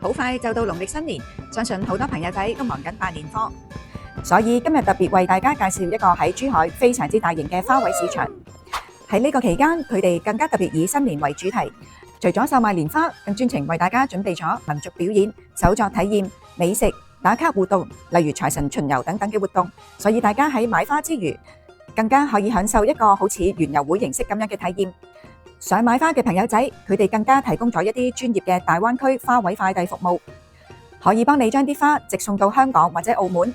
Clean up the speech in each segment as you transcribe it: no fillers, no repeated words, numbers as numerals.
好快就到農曆新年，相信好多朋友仔都忙緊辦年貨，所以今日特別為大家介紹一個喺珠海非常之大型嘅花卉市場。喺呢個期間，佢哋更加特別以新年為主題，除咗售賣年花，更專程為大家準備咗民族表演、手作體驗、美食、打卡活動，例如財神巡遊等等嘅活動。所以大家喺買花之餘，更加可以享受一個好似園遊會形式咁樣嘅體驗。想買花嘅朋友仔，佢哋更加提供咗一啲專業嘅大灣區花卉快遞服務，可以幫你將啲花直送到香港或者澳門。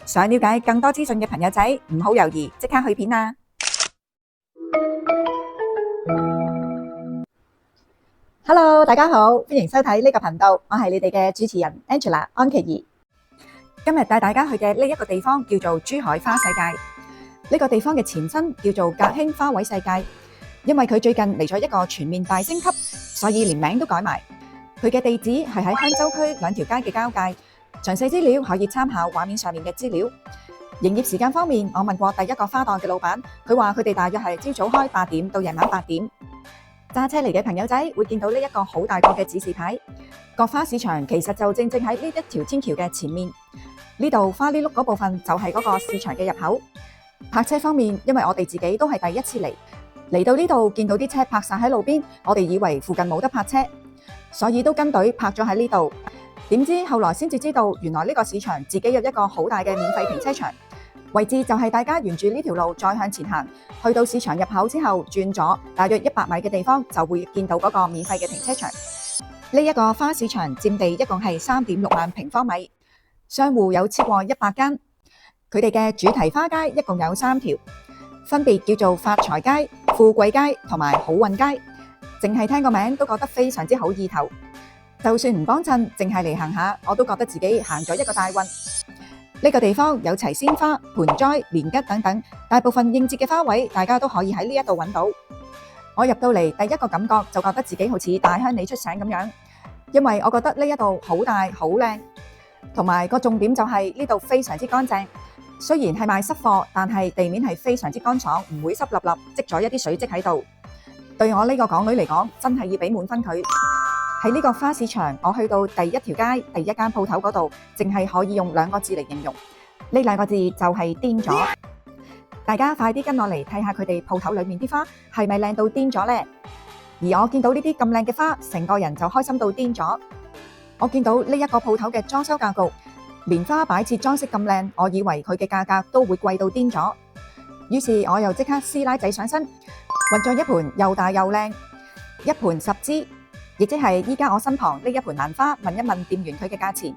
想了解更多資訊嘅朋友仔，唔好猶豫，即刻去片啦！Hello， 大家好，歡迎收睇呢個頻道，我係你哋嘅主持人 Angela 安琪兒。今日帶大家去嘅呢一個地方叫做珠海花世界。呢個地方嘅前身叫做格興花卉世界。因為佢最近嚟咗一個全面大升級，所以連名都改埋。佢嘅地址係喺香洲區兩條街嘅交界。詳細資料可以參考畫面上面嘅資料。營業時間方面，我問過第一個花檔嘅老闆，佢話佢哋大約係朝早開8點到夜晚8點。揸車嚟嘅朋友仔會見到呢一個好大個嘅指示牌。各花市場其實就正喺呢一條天橋嘅前面。呢度花呢碌嗰部分就係嗰個市場嘅入口。泊車方面，因為我哋自己都係第一次嚟到呢度見到啲車泊晒喺路邊，我哋以為附近冇得泊車，所以都跟隊泊咗喺呢度。點知後來先至知道，原來呢個市場自己有一個好大嘅免費停車場，位置就係大家沿住呢條路再向前行，去到市場入口之後轉左大約100米嘅地方就會見到嗰個免費嘅停車場。呢一個花市場佔地一共係3.6萬平方米，商戶有超過100間。佢哋嘅主題花街一共有3條。分別叫做發財街、富貴街同埋好運街，淨係聽個名都覺得非常之好意頭。就算唔幫襯，淨係嚟行下，我都覺得自己行咗一個大運。呢個地方有齊鮮花、盆栽、年桔等等，大部分應節嘅花卉，大家都可以喺呢一度揾到。我入到嚟第一個感覺就覺得自己好似大鄉里出城咁樣，因為我覺得呢一度好大好靚，同埋個重點就係呢度非常之乾淨。雖然係賣濕貨，但係地面係非常之乾爽，唔會濕立立，積咗一啲水漬喺度。對我呢個港女嚟講，真係要俾滿分佢。喺呢個花市場，我去到第一條街第一間鋪頭嗰度，淨係可以用2個字嚟形容，呢2個字就係癲咗。大家快啲跟我嚟睇下佢哋鋪頭裏面啲花係咪靚到癲咗呢？而我見到呢啲咁靚嘅花，成個人就開心到癲咗。我見到呢一個鋪頭嘅裝修格局，蓮花擺設裝飾咁靚，我以為佢嘅價格都會貴到癲咗。於是我又即刻師奶仔上身，揾咗一盤又大又靚，一盤10支，亦即係依家我身旁呢一盤蘭花。問一問店員佢嘅價錢，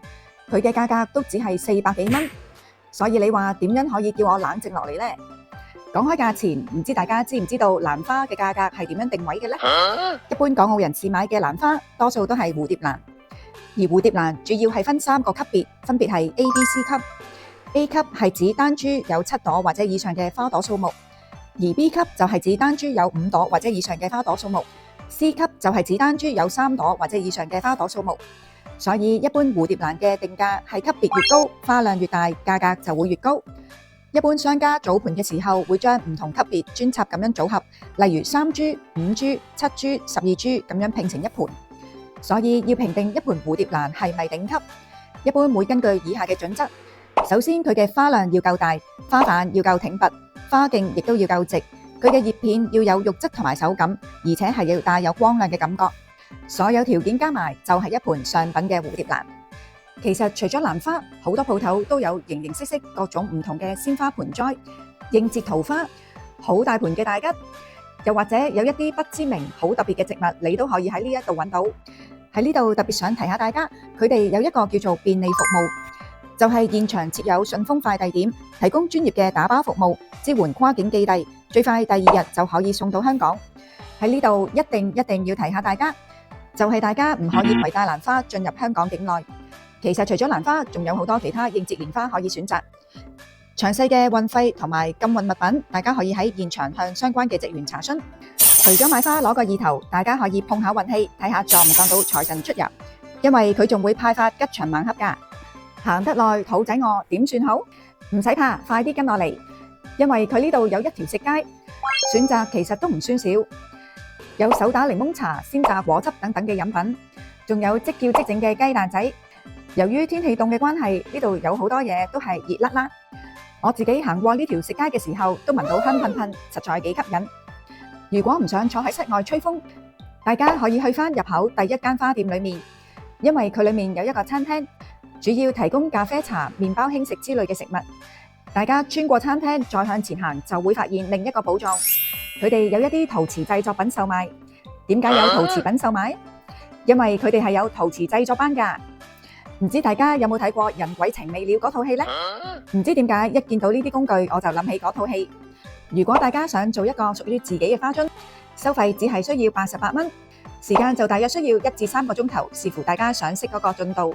佢嘅價格都只係400幾蚊。所以你話點樣可以叫我冷靜落嚟呢？講開價錢，唔知大家知唔知道蘭花嘅價格係點樣定位嘅呢？一般港澳人士買嘅蘭花，多數都係蝴蝶蘭。而蝴蝶蘭主要係分3個級別，分別係 A、B、C 級。A 級係指單株有7朵或者以上嘅花朵數目，而 B 級就係指單株有5朵或者以上嘅花朵數目。C 級就係指單株有3朵或者以上嘅花朵數目。所以一般蝴蝶蘭嘅定價係級別越高，花量越大，價格就會越高。一般商家組盤嘅時候會將唔同級別專插咁樣組合，例如3株、5株、7株、12株咁樣拼成一盤。所以要評定一盤蝴蝶蘭係咪頂級，一般會根據以下嘅準則。首先佢嘅花量要夠大，花瓣要夠挺拔，花徑亦都要夠直，佢嘅葉片要有肉質同埋手感，而且係要帶有光亮嘅感覺。所有條件加埋就係一盤上品嘅蝴蝶蘭。其實除咗蘭花，好多鋪頭都有形形色色各種唔同嘅鮮花盆栽，應節桃花，好大盤嘅大桔，又或者有一啲不知名好特別嘅植物，你都可以喺呢一度揾到。喺呢度特別想提下大家，佢哋有一個叫做便利服務，就係現場設有順豐快遞點，提供專業嘅打包服務，支援跨境寄遞，最快第2日就可以送到香港。喺呢度一定要提下大家，就係大家唔可以攜帶蘭花進入香港境內。其實除咗蘭花，仲有好多其他應節蓮花可以選擇。詳細嘅運費同埋禁運物品，大家可以喺現場向相關嘅職員查詢。除咗買花攞個意頭，大家可以碰下運氣，睇下撞唔撞到財神出遊，因為佢仲會派發吉祥盲盒㗎。行得耐肚仔餓點算好？唔使怕，快啲跟我嚟，因為佢呢度有一條食街，選擇其實都唔算少，有手打檸檬茶、鮮榨果汁等等嘅飲品。仲有即叫即整嘅雞蛋仔。由於天氣凍嘅關係，呢度有好多嘢都係熱辣辣。我自己行過呢條食街嘅時候，都聞到香噴噴，實在幾吸引。如果唔想坐喺室外吹風，大家可以去返入口第一間花店裏面，因為佢裏面有一個餐廳，主要提供咖啡、茶、麵包、輕食之類嘅食物。大家穿過餐廳再向前行，就會發現另一個寶藏。佢哋有一啲陶瓷製作品售賣。點解有陶瓷品售賣？因為佢哋係有陶瓷製作班㗎。唔知大家有冇睇過《人鬼情未了》嗰套戲呢？唔知點解一見到呢啲工具我就諗起嗰套戲。如果大家想做一個屬於自己嘅花樽，收費只係需要88蚊，時間就大約需要1至3個鐘頭，視乎大家上色嗰個進度。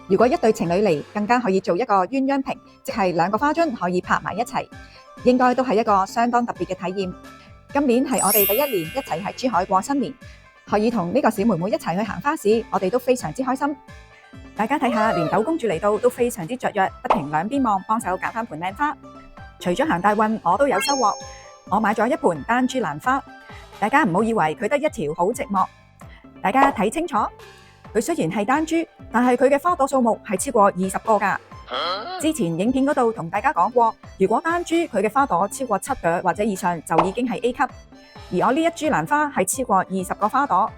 如果一對情侶嚟，更加可以做一個鴛鴦瓶，即係2個花樽可以拍埋一齊，應該都係一個相當特別嘅體驗。今年係我哋第1年一齊喺珠海過新年，可以同呢個小妹妹一齊去行花市，我哋都非常之開心。大家睇下，連豆公主嚟到都非常之雀躍，不停兩邊望，幫手揀翻盆靚花。除咗行大運，我都有收穫。我買咗一盆丹珠蘭花，大家唔好以為佢得一條好寂寞。大家睇清楚，佢雖然係單株，但係佢嘅花朵數目係超過20個㗎。之前影片嗰度同大家講過，如果單株佢嘅花朵超過7朵或者以上，就已經係 A 級。而我呢一株蘭花係超過20個花朵，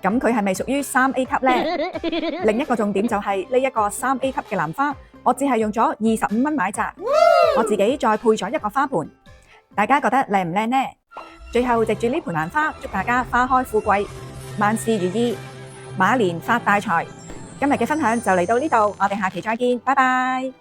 咁佢係咪屬於3A 級呢？另一個重點就係呢一個3A 級嘅蘭花，我只係用咗25蚊買咋，我自己再配咗一個花盆。大家覺得靚唔靚呢？最後藉住呢盆蘭花，祝大家花開富貴，萬事如意，馬年發大財。今日嘅分享就嚟到呢度，我哋下期再見，拜拜。